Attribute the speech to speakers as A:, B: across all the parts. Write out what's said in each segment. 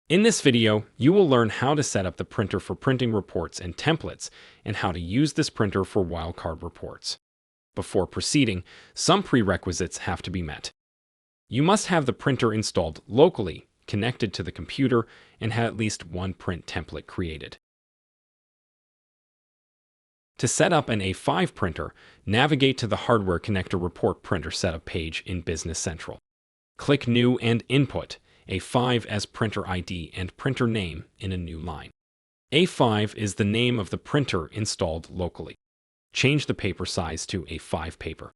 A: In this video, you will learn how to set up the printer for printing reports and templates, and how to use this printer for wildcard reports. Before proceeding, some prerequisites have to be met. You must have the printer installed locally, connected to the computer, and have at least one print template created. To set up an A5 printer, navigate to the Hardware Connector Report Printer Setup page in Business Central. Click New and input A5 as printer ID and printer name in a new line. A5 is the name of the printer installed locally. Change the paper size to A5 paper.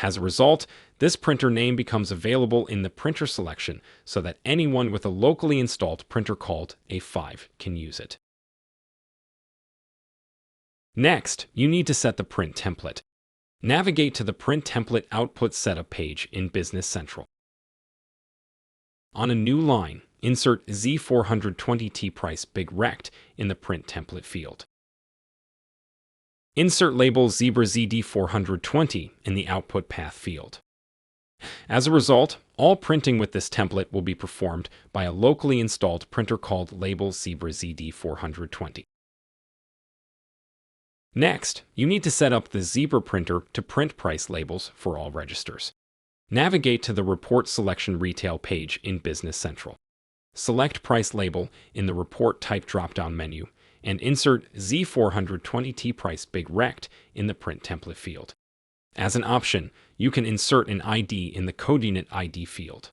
A: As a result, this printer name becomes available in the printer selection so that anyone with a locally installed printer called A5 can use it. Next, you need to set the print template. Navigate to the Print Template Output Setup page in Business Central. On a new line, insert Z420T price big rect in the Print Template field. Insert label Zebra ZD420 in the Output Path field. As a result, all printing with this template will be performed by a locally installed printer called label Zebra ZD420. Next, you need to set up the Zebra printer to print price labels for all registers. Navigate to the Report Selection Retail page in Business Central. Select Price Label in the Report Type drop-down menu and insert Z420T price big rect in the Print Template field. As an option, you can insert an ID in the Code Unit ID field.